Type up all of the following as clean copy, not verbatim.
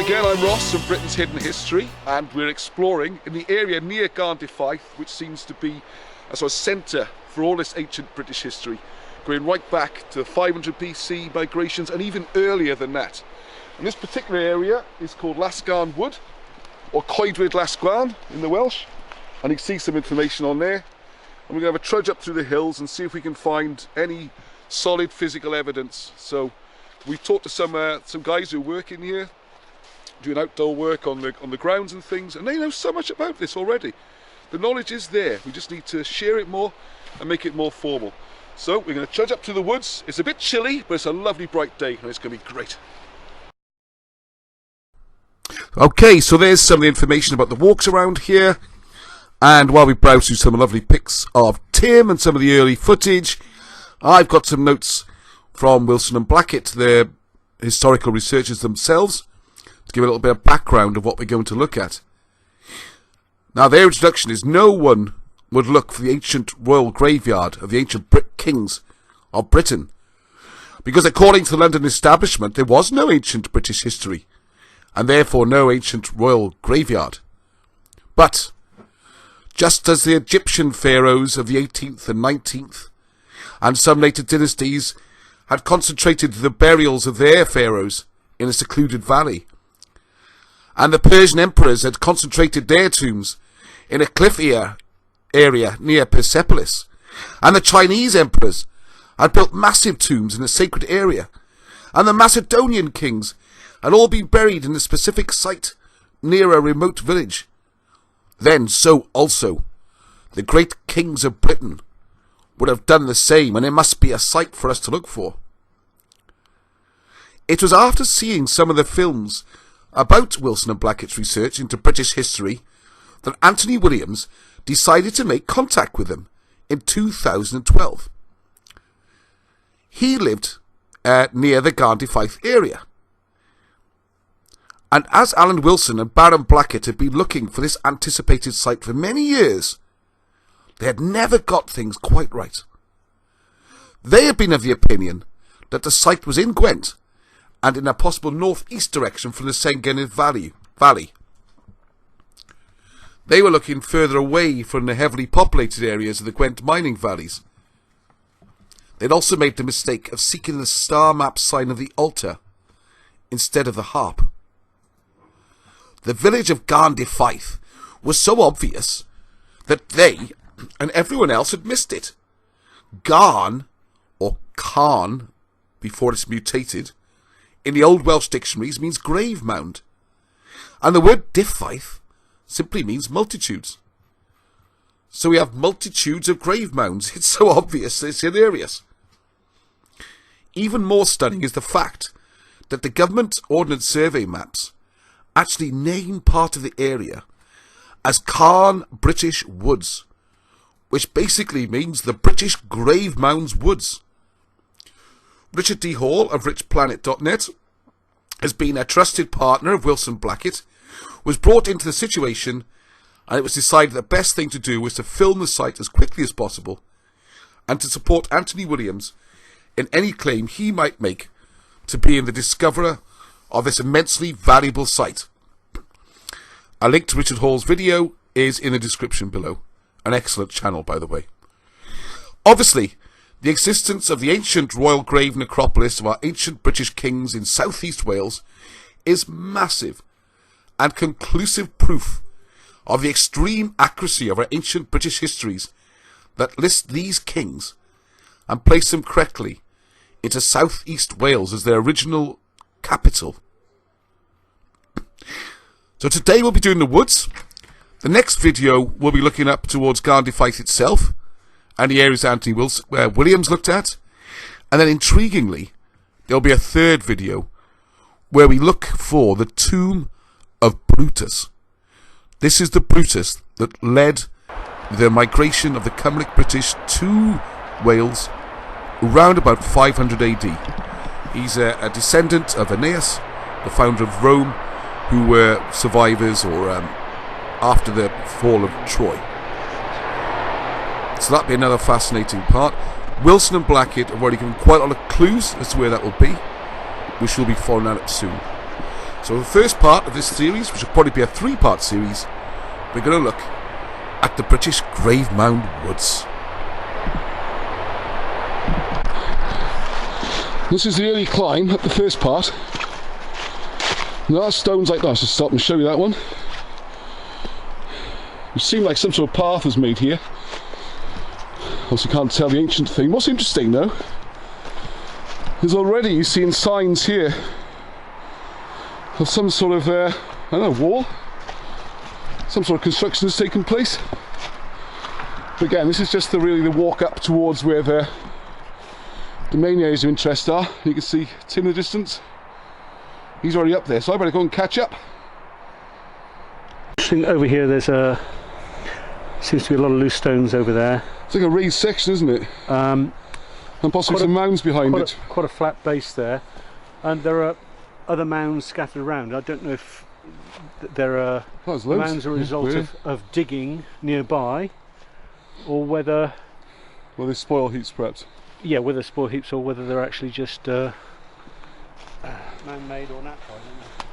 again, I'm Ross from Britain's Hidden History, and we're exploring in the area near Garndiffaeth, which seems to be a sort of centre for all this ancient British history, going right back to 500 BC migrations and even earlier than that. And this particular area is called Lasgarn Wood, or Coedwig Lasgarn in the Welsh, and you can see some information on there. And we're going to have a trudge up through the hills and see if we can find any solid physical evidence. So we've talked to some guys who work in here, doing outdoor work on the grounds and things, and they know so much about this already. The knowledge is there, we just need to share it more and make it more formal. So we're going to trudge up to the woods. It's a bit chilly, but it's a lovely bright day and it's going to be great. Okay, so there's some of the information about the walks around here, and while we browse through some lovely pics of Tim and some of the early footage, I've got some notes from Wilson and Blackett, the historical researchers themselves, to give a little bit of background of what we're going to look at. Now, their introduction is no one would look for the ancient royal graveyard of the ancient kings of Britain, because according to the London establishment, there was no ancient British history, and therefore no ancient royal graveyard. But, just as the Egyptian pharaohs of the 18th and 19th, and some later dynasties, had concentrated the burials of their pharaohs in a secluded valley, and the Persian emperors had concentrated their tombs in a cliff area near Persepolis, and the Chinese emperors had built massive tombs in a sacred area, and the Macedonian kings had all been buried in a specific site near a remote village, then so also the great kings of Britain would have done the same, and it must be a sight for us to look for. It was after seeing some of the films about Wilson and Blackett's research into British history that Anthony Williams decided to make contact with them in 2012. He lived near the Garndiffaeth area, and as Alan Wilson and Baron Blackett had been looking for this anticipated site for many years, they had never got things quite right. They had been of the opinion that the site was in Gwent and in a possible northeast direction from the Sengennydd Valley. They were looking further away from the heavily populated areas of the Gwent mining valleys. They'd also made the mistake of seeking the star map sign of the altar instead of the harp. The village of Garndiffaeth was so obvious that they and everyone else had missed it. Garn, or Carn, before it's mutated, in the Old Welsh dictionaries means grave mound, and the word Diffaeth simply means multitudes. So we have multitudes of grave mounds. It's so obvious, it's hilarious. Even more stunning is the fact that the government Ordnance Survey maps actually name part of the area as Carn British Woods, which basically means the British Grave Mounds Woods. Richard D. Hall of richplanet.net has been a trusted partner of Wilson Blackett, was brought into the situation, and it was decided the best thing to do was to film the site as quickly as possible and to support Anthony Williams in any claim he might make to being the discoverer of this immensely valuable site. A link to Richard Hall's video is in the description below. An excellent channel, by the way. Obviously, the existence of the ancient royal grave necropolis of our ancient British kings in southeast Wales is massive and conclusive proof of the extreme accuracy of our ancient British histories that list these kings and place them correctly into southeast Wales as their original capital. So today we'll be doing the woods. The next video we'll be looking up towards Garndiffaeth itself and the areas Anthony Williams looked at. And then intriguingly, there'll be a third video where we look for the tomb of Brutus. This is the Brutus that led the migration of the Cymric British to Wales around about 500 AD. He's a descendant of Aeneas, the founder of Rome, who were survivors or after the fall of Troy. So that'll be another fascinating part. Wilson and Blackett have already given quite a lot of clues as to where that will be, which we'll be following out soon. So the first part of this series, which will probably be a 3-part series, we're going to look at the British Grave Mound Woods. This is the early climb up the first part. And there are stones like that. I'll just stop and show you that one. It seemed like some sort of path was made here. Obviously can't tell the ancient thing. What's interesting though is already you're seeing signs here of some sort of, I don't know, wall. Some sort of construction has taken place. But again, this is just really the walk up towards where the main areas of interest are. You can see Tim in the distance. He's already up there, so I better go and catch up. Over here there's seems to be a lot of loose stones over there. It's like a raised section, isn't it? And possibly some mounds behind it. Quite a flat base there. And there are other mounds scattered around. I don't know if there are mounds are a result of digging nearby, or whether... Well, they're spoil heaps perhaps. Yeah, whether spoil heaps or whether they're actually just man-made or natural.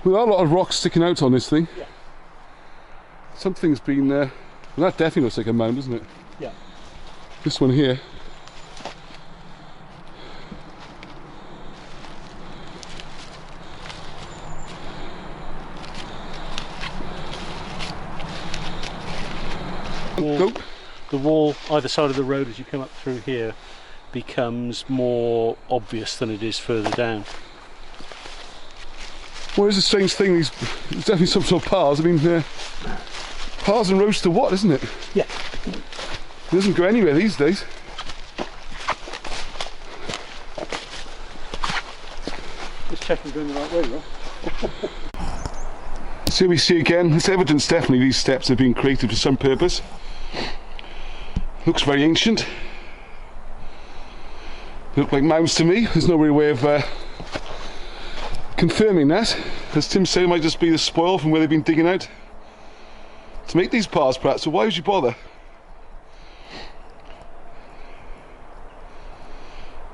Well, there are a lot of rocks sticking out on this thing. Yeah. Something's been there. Well, that definitely looks like a mound, doesn't it? Yeah. This one here. The wall either side of the road as you come up through here becomes more obvious than it is further down. Well, it's a strange thing, there's definitely some sort of paths. I mean, paths and roads to what, isn't it? Yeah. It doesn't go anywhere these days. Just checking going the right way, right? So here we see again, it's evidence definitely these steps have been created for some purpose. Looks very ancient. They look like mounds to me. There's no real way of confirming that. As Tim said, it might just be the spoil from where they've been digging out to make these paths perhaps, so why would you bother?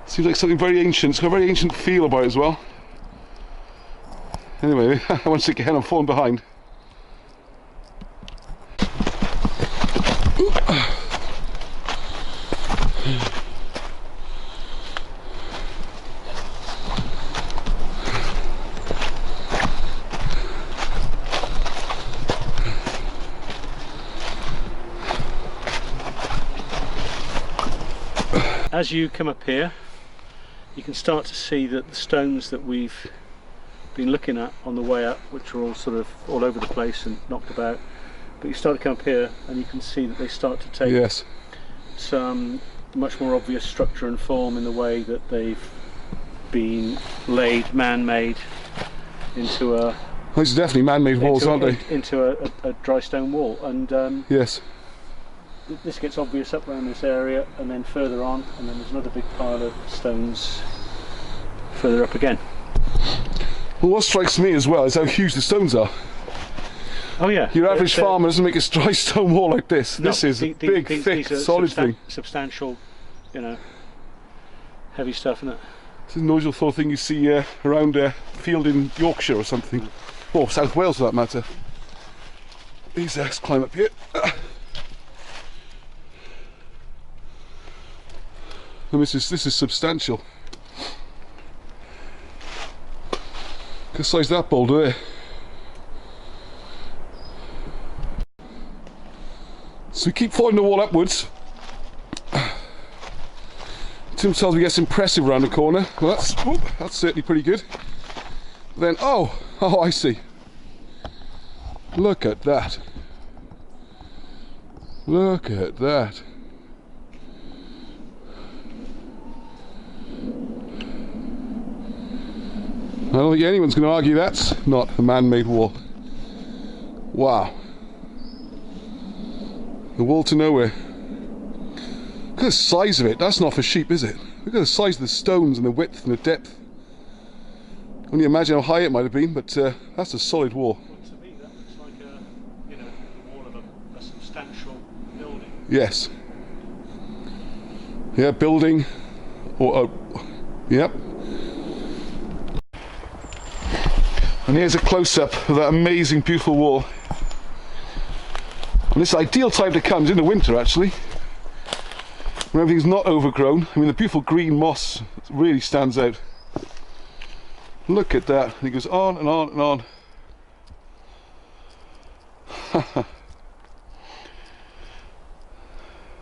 Seems like something very ancient. It's got a very ancient feel about it as well. Anyway, I want to stick ahead, I'm falling behind. As you come up here, you can start to see that the stones that we've been looking at on the way up, which are all sort of all over the place and knocked about, but you start to come up here and you can see that they start to take some much more obvious structure and form in the way that they've been laid, man-made, into a... These are definitely man-made walls, aren't they? Into a dry stone wall, and yes. This gets obvious up around this area, and then further on, and then there's another big pile of stones further up again. Well, what strikes me as well is how huge the stones are. Oh yeah. Your average farmer doesn't make a dry stone wall like this. No, this is a big, thick, solid thing. Substantial, you know, heavy stuff, isn't it? This is an unusual sort of thing you see around a field in Yorkshire or something. Or South Wales for that matter. Let's climb up here. And this is substantial. Look the size of that boulder there. So we keep following the wall upwards. Tim tells me it gets impressive around the corner. Well, that's certainly pretty good. Then, oh, I see. Look at that. Look at that. I don't think anyone's going to argue that's not a man-made wall. Wow. The wall to nowhere. Look at the size of it. That's not for sheep, is it? Look at the size of the stones and the width and the depth. Only imagine how high it might have been, but that's a solid wall. Well, to me that looks like the wall of a substantial building. Yes. Yeah, building. Or yep. And here's a close-up of that amazing, beautiful wall. And this ideal time to come is in the winter, actually, when everything's not overgrown. I mean, the beautiful green moss really stands out. Look at that. And it goes on and on and on.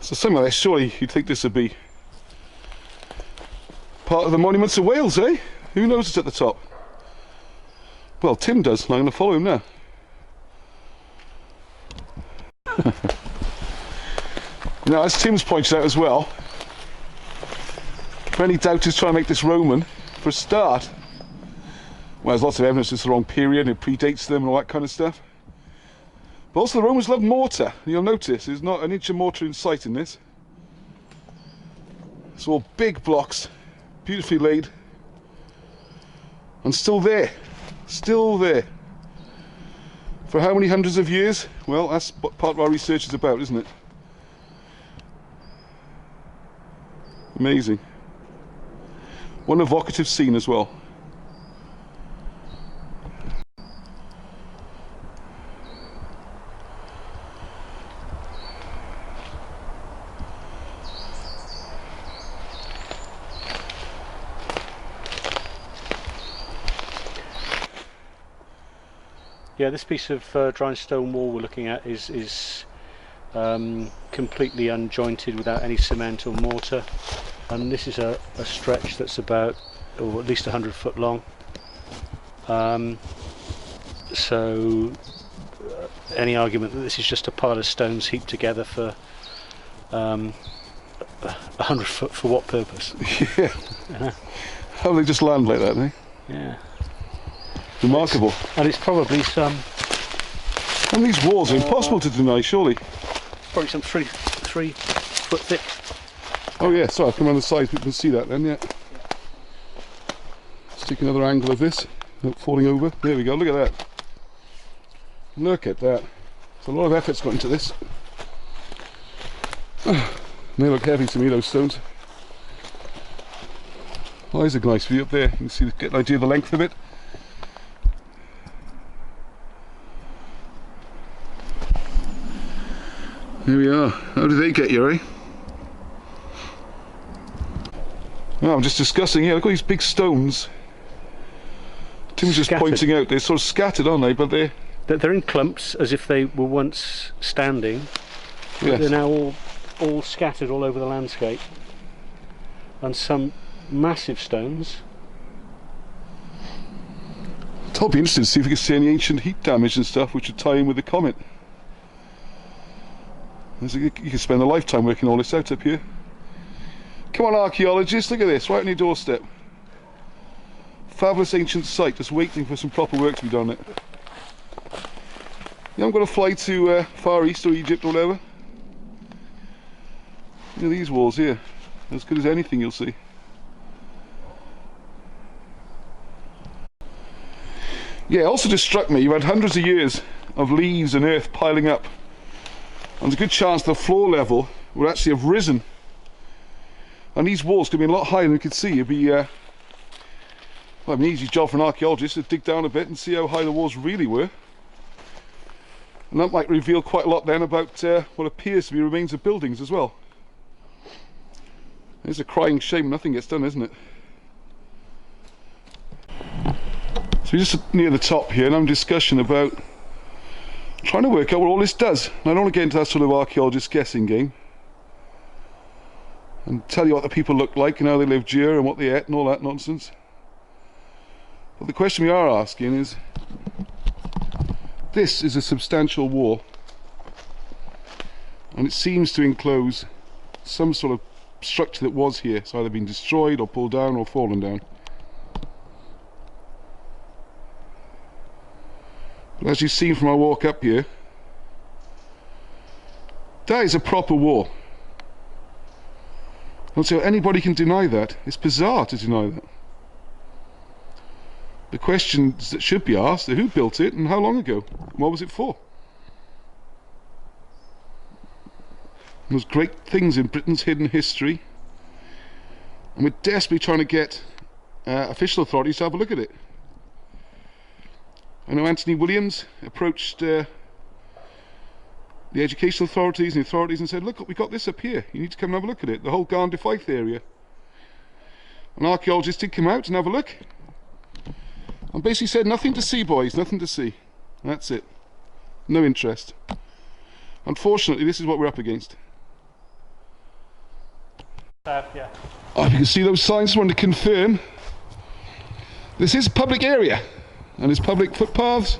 So something like that, surely you'd think this would be part of the Monuments of Wales, eh? Who knows it's at the top? Well, Tim does, and I'm going to follow him now. Now, as Tim's pointed out as well, for any doubters trying to make this Roman, for a start, well, there's lots of evidence it's the wrong period and it predates them and all that kind of stuff. But also the Romans loved mortar. You'll notice there's not an inch of mortar in sight in this. It's all big blocks, beautifully laid, and still there. Still there. For how many hundreds of years? Well, that's what part of our research is about, isn't it? Amazing. One evocative scene as well. Yeah, this piece of dry stone wall we're looking at is completely unjointed without any cement or mortar, and this is a stretch that's about, or at least 100 foot long. So any argument that this is just a pile of stones heaped together for 100 foot for what purpose? Yeah. How do they just land like that, eh? Yeah. Remarkable. And it's probably some... And these walls are impossible to deny, surely. Probably some three foot thick. Oh yeah, sorry, I'll come around the side so we can see that then, yeah. Let's take another angle of this, not falling over. There we go, look at that. Look at that. There's a lot of effort's gone into this. They look heavy to me, those stones. Oh, there's a nice view up there. You can see, get an idea of the length of it. Here we are. How did they get you, eh? Well, I'm just discussing here. Look at these big stones. Tim's just pointing out they're sort of scattered, aren't they? But they're in clumps, as if they were once standing. Yes. They're now all scattered all over the landscape, and some massive stones. I'll be interested to see if we can see any ancient heat damage and stuff, which would tie in with the comet. You could spend a lifetime working all this out up here. Come on, archaeologists, look at this, right on your doorstep. Fabulous ancient site, just waiting for some proper work to be done on it. You haven't got to fly to Far East or Egypt or whatever. Look at these walls here, as good as anything you'll see. Yeah, it also just struck me, you've had hundreds of years of leaves and earth piling up. And there's a good chance the floor level would actually have risen. And these walls could be a lot higher than we could see. It'd be well, an easy job for an archaeologist to dig down a bit and see how high the walls really were. And that might reveal quite a lot then about what appears to be remains of buildings as well. It's a crying shame nothing gets done, isn't it? So we're just near the top here and I'm discussion about trying to work out what all this does. And I don't want to get into that sort of archaeologist guessing game and tell you what the people look like and how they lived here and what they ate and all that nonsense. But the question we are asking is, this is a substantial wall and it seems to enclose some sort of structure that was here. It's either been destroyed or pulled down or fallen down. But as you've seen from our walk up here, that is a proper wall. I don't see how anybody can deny that. It's bizarre to deny that. The questions that should be asked are who built it and how long ago? And what was it for? And there's great things in Britain's hidden history, and we're desperately trying to get official authorities to have a look at it. I know Anthony Williams approached the educational authorities and the authorities and said, look, we got this up here, you need to come and have a look at it, the whole Garndiffaeth area. An archaeologist did come out and have a look and basically said, nothing to see, boys, nothing to see. That's it. No interest. Unfortunately, this is what we're up against. Yeah. Oh, if you can see those signs, I want to confirm this is a public area and there's public footpaths.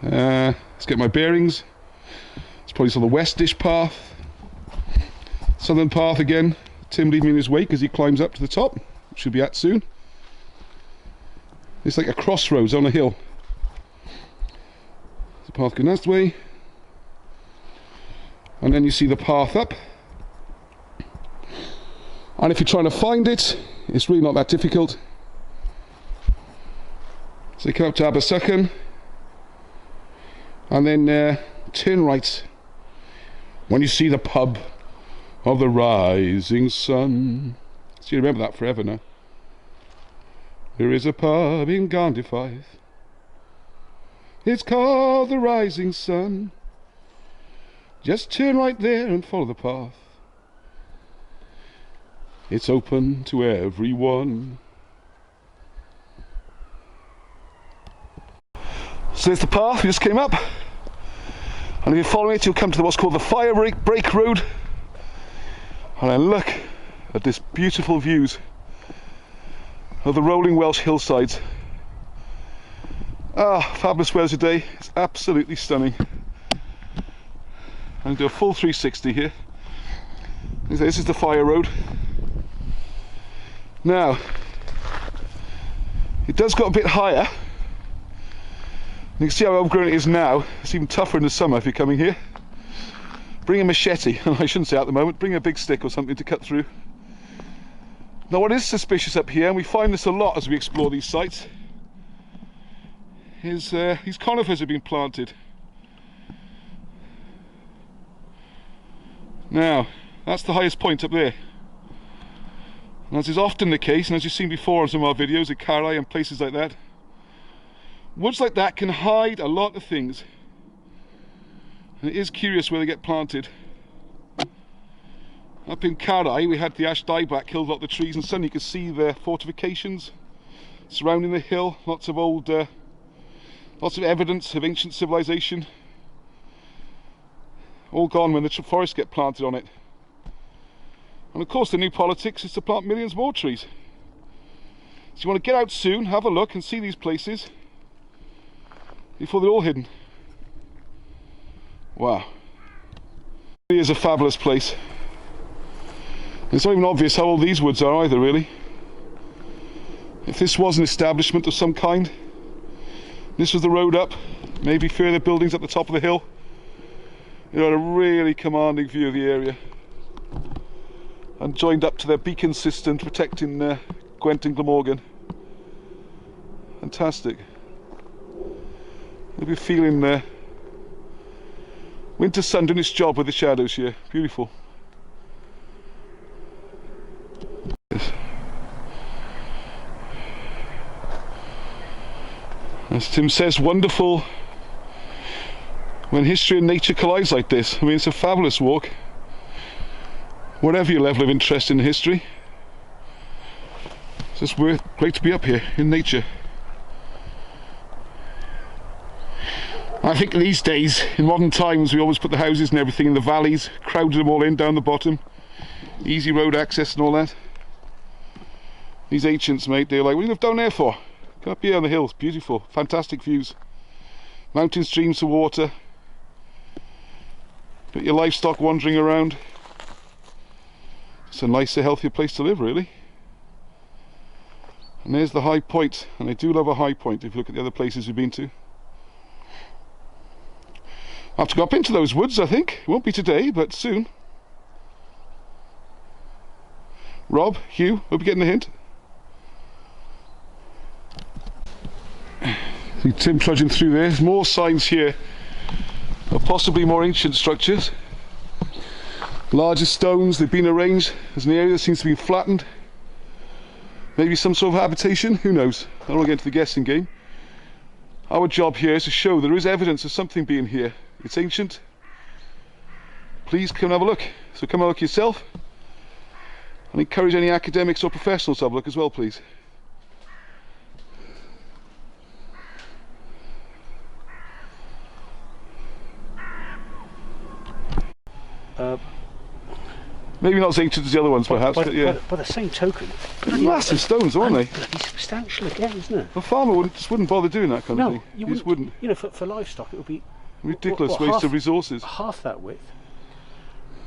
Let's get my bearings. It's probably on the westish path, southern path again. Tim leading me in his wake as he climbs up to the top, which should be at soon. It's like a crossroads on a hill. The path going that way, and then you see the path up. And if you're trying to find it, it's really not that difficult. So you come up to Abersychan, and then turn right when you see the pub of the rising sun. So you remember that forever now. There is a pub in Garndiffaeth. It's called the Rising Sun. Just turn right there and follow the path. It's open to everyone. So there's the path, we just came up. And if you follow it, you'll come to what's called the Fire Break Road. And then look at this beautiful views of the rolling Welsh hillsides. Ah, fabulous weather today. It's absolutely stunning. I'm going to do a full 360 here. This is the Fire Road. Now, it does go a bit higher. You can see how overgrown it is now. It's even tougher in the summer if you're coming here. Bring a machete, I shouldn't say at the moment, bring a big stick or something to cut through. Now what is suspicious up here, and we find this a lot as we explore these sites, is these conifers have been planted. Now, that's the highest point up there. And as is often the case, and as you've seen before on some of our videos at Carrai and places like that, woods like that can hide a lot of things. And it is curious where they get planted. Up in Carrai, we had the ash dieback killed a lot of the trees, and suddenly you could see the fortifications surrounding the hill. Lots of old, lots of evidence of ancient civilization. All gone when the forests get planted on it. And of course, the new politics is to plant millions more trees. So you want to get out soon, have a look, and see these places before they're all hidden. Wow. It is a fabulous place. It's not even obvious how old these woods are either, really. If this was an establishment of some kind, this was the road up, maybe further buildings at the top of the hill. You had a really commanding view of the area. And joined up to their beacon system protecting Gwent and Glamorgan. Fantastic. You'll be feeling winter sun doing its job with the shadows here. Beautiful. Yes. As Tim says, wonderful when history and nature collides like this. I mean, it's a fabulous walk. Whatever your level of interest in history, it's just great to be up here in nature. I think these days, in modern times, we always put the houses and everything in the valleys, crowded them all in down the bottom, easy road access and all that. These ancients, mate, they're like, what do you live down there for? Come up here on the hills, beautiful, fantastic views. Mountain streams of water. Got your livestock wandering around. It's a nicer, healthier place to live, really. And there's the high point, and I do love a high point if you look at the other places we've been to. I have to go up into those woods, I think. It won't be today, but soon. Rob, Hugh, hope you're getting the hint. See Tim trudging through there. There's more signs here of possibly more ancient structures. Larger stones, they've been arranged. There's an area that seems to be flattened. Maybe some sort of habitation, who knows? I don't want to get into the guessing game. Our job here is to show there is evidence of something being here. It's ancient. Please come and have a look. So come and look yourself. And encourage any academics or professionals to have a look as well, please. Maybe not as ancient as the other ones, perhaps, but yeah. By the same token, massive stones, aren't they? Bloody substantial again, isn't it? A farmer just wouldn't bother doing that kind of thing. You just wouldn't. You know, for livestock, it would be Ridiculous waste of resources. Half that width.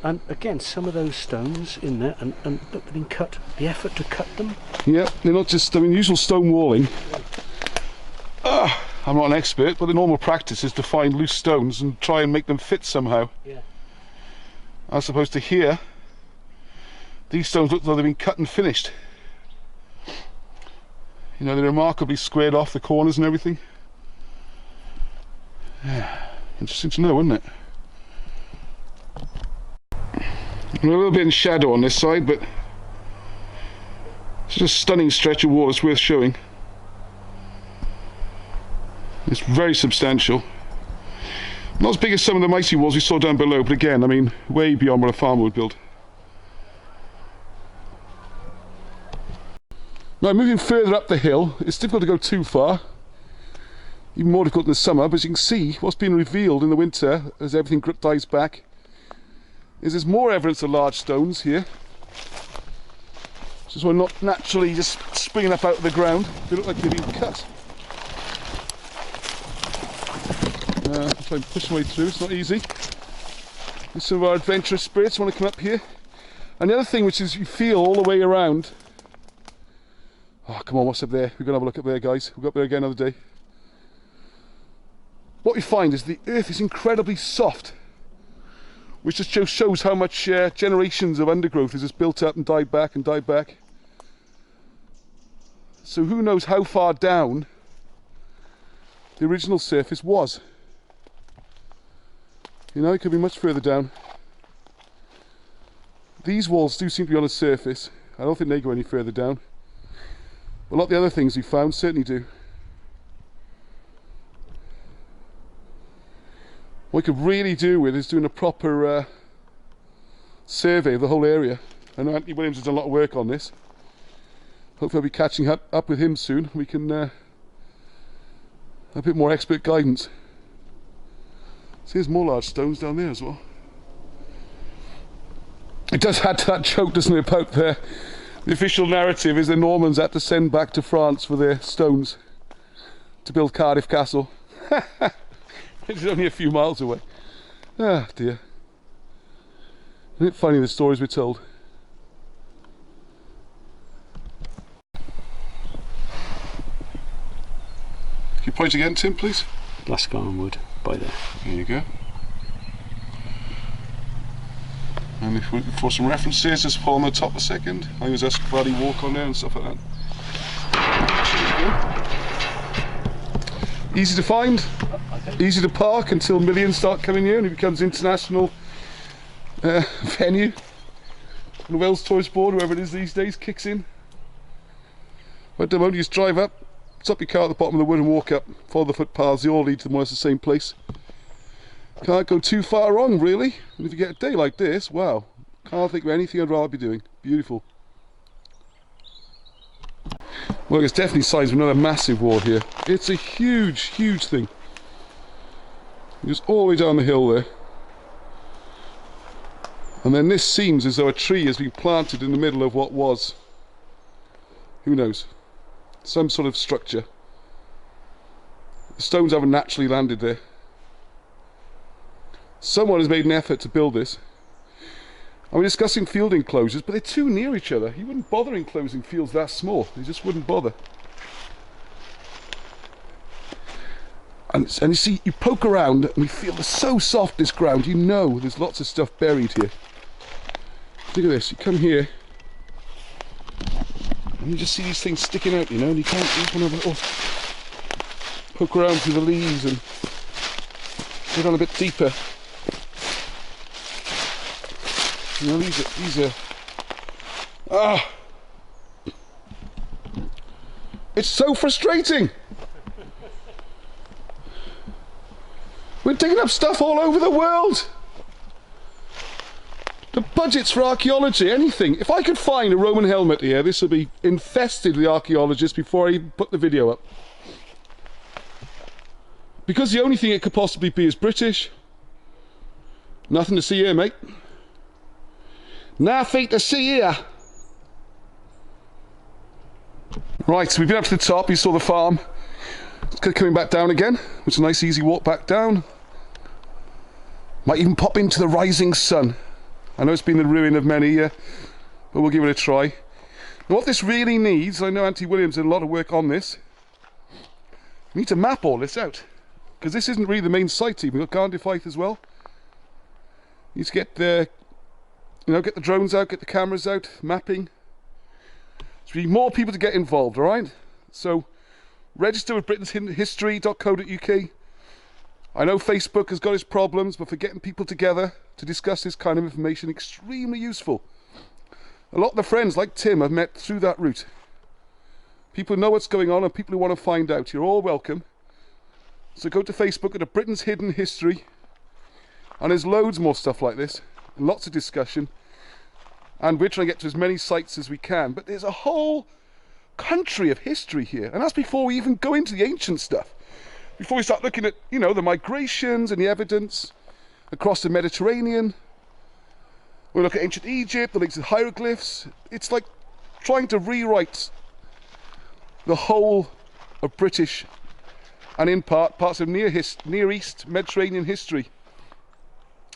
And again, some of those stones in there, and they've been cut. The effort to cut them. Yeah, they're not just. I mean, usual stone walling. I'm not an expert, but the normal practice is to find loose stones and try and make them fit somehow. Yeah. As opposed to here, these stones look as though they've been cut and finished. You know, they're remarkably squared off the corners and everything. Yeah, interesting to know, isn't it? A little bit in shadow on this side, but it's just a stunning stretch of wall. It's worth showing. It's very substantial. Not as big as some of the mighty walls we saw down below, but again, I mean, way beyond what a farmer would build. Now, moving further up the hill, it's difficult to go too far. Even more difficult in the summer, but as you can see, what's been revealed in the winter, as everything dies back, is there's more evidence of large stones here. Just one not naturally just springing up out of the ground. They look like they've been cut. I'll try and push my way through, it's not easy. There's some of our adventurous spirits want to come up here. And the other thing which is you feel all the way around. Oh, come on, what's up there? We're going to have a look up there, guys. We'll go up there again another day. What we find is the earth is incredibly soft, which just shows how much generations of undergrowth has just built up and died back and died back. So who knows how far down the original surface was. You know, it could be much further down. These walls do seem to be on the surface. I don't think they go any further down. A lot of the other things we found certainly do. What we could really do with is doing a proper survey of the whole area. I know Anthony Williams has done a lot of work on this. Hopefully I'll be catching up with him soon. We can have a bit more expert guidance. See, there's more large stones down there as well. It does add to that joke, doesn't it, about the official narrative is the Normans had to send back to France for their stones to build Cardiff Castle. It's only a few miles away. Ah, dear. Isn't it funny the stories we're told? Can you point again, Tim, please? Lasgarn Wood, by there. There you go. And if we, for some references, just pull on the top a second. I think there's Esk Valley Walk on there and stuff like that. Easy to find, easy to park until millions start coming here and it becomes international venue. And the Welsh Tourist Board, whoever it is these days, kicks in. But at the moment you just drive up, stop your car at the bottom of the wood and walk up. Follow the footpaths, they all lead to more or less the same place. Can't go too far wrong, really. And if you get a day like this, wow, can't think of anything I'd rather be doing. Beautiful. Well, there's definitely signs of another massive wall here. It's a huge, huge thing. Just all the way down the hill there. And then this seems as though a tree has been planted in the middle of what was, who knows, some sort of structure. The stones haven't naturally landed there. Someone has made an effort to build this. And we're discussing field enclosures, but they're too near each other. You wouldn't bother enclosing fields that small. You just wouldn't bother. And you see, you poke around and you feel it's so soft, this ground. You know there's lots of stuff buried here. Look at this. You come here and you just see these things sticking out, you know, and you can't, you just want to poke around through the leaves and go down a bit deeper. You know, these are It's so frustrating. We're digging up stuff all over the world. The budgets for archaeology, anything. If I could find a Roman helmet here, this would be infested with archaeologists before I even put the video up. Because the only thing it could possibly be is British. Nothing to see here, mate. Nothing to see here. Right, so we've been up to the top, you saw the farm. It's coming back down again, which is a nice easy walk back down. Might even pop into the rising sun. I know it's been the ruin of many, but we'll give it a try. And what this really needs, I know Auntie Williams did a lot of work on this. We need to map all this out. Because this isn't really the main site even. We've got Garndiffaeth as well. You need to get the, get the drones out, get the cameras out, mapping. So we need more people to get involved, alright? So, register with BritainsHiddenHistory.co.uk. I know Facebook has got its problems, but for getting people together to discuss this kind of information, extremely useful. A lot of the friends, like Tim, I've met through that route. People who know what's going on and people who want to find out. You're all welcome. So go to Facebook at Britain's Hidden History. And there's loads more stuff like this. And lots of discussion. And we're trying to get to as many sites as we can. But there's a whole country of history here. And that's before we even go into the ancient stuff. Before we start looking at, the migrations and the evidence across the Mediterranean. We'll look at ancient Egypt, the links to hieroglyphs. It's like trying to rewrite the whole of British and in parts of Near East Mediterranean history.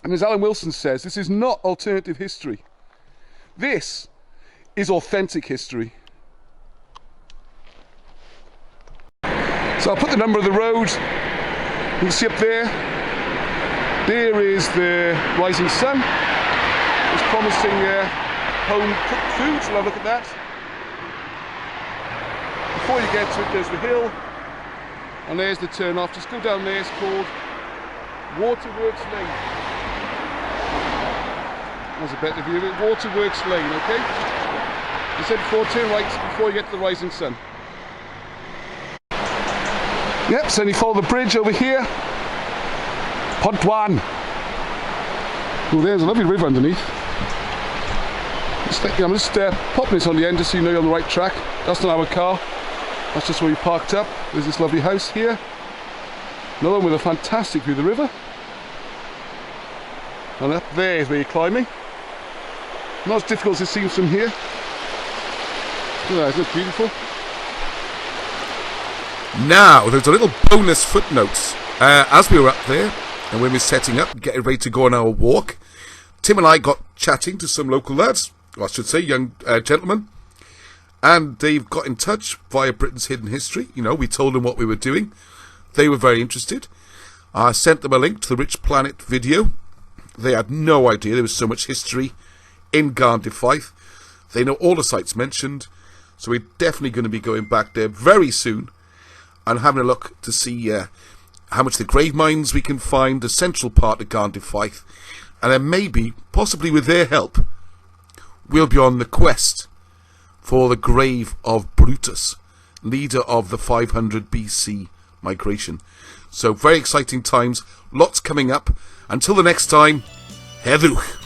And as Alan Wilson says, this is not alternative history. This is authentic history. So I'll put the number of the road. You can see up there. There is the rising sun. It's promising home cooked food, so I'll have a look at that. Before you get to it, there's the hill. And there's the turn off. Just go down there, it's called Waterworks Lane. That's a better view of it. Waterworks Lane, okay? I said before, turn right before you get to the rising sun. Yep, so then you follow the bridge over here. Pont-Wan. Oh, there's a lovely river underneath. I'm just popping this on the end just so you know you're on the right track. That's not our car. That's just where we parked up. There's this lovely house here. Another one with a fantastic view of the river. And up there is where you're climbing. Not as difficult as it seems from here. Isn't it beautiful? Now, there's a little bonus footnote. As we were up there, and when we were setting up, getting ready to go on our walk, Tim and I got chatting to some local lads, or I should say young gentlemen, and they've got in touch via Britain's Hidden History. We told them what we were doing. They were very interested. I sent them a link to the Rich Planet video. They had no idea there was so much history in Garndiffaeth. They know all the sites mentioned, so we're definitely going to be going back there very soon and having a look to see how much the grave mines we can find, the central part of Garndiffaeth, and then maybe, possibly with their help, we'll be on the quest for the grave of Brutus, leader of the 500 BC migration. So very exciting times, lots coming up. Until the next time, Heddwch.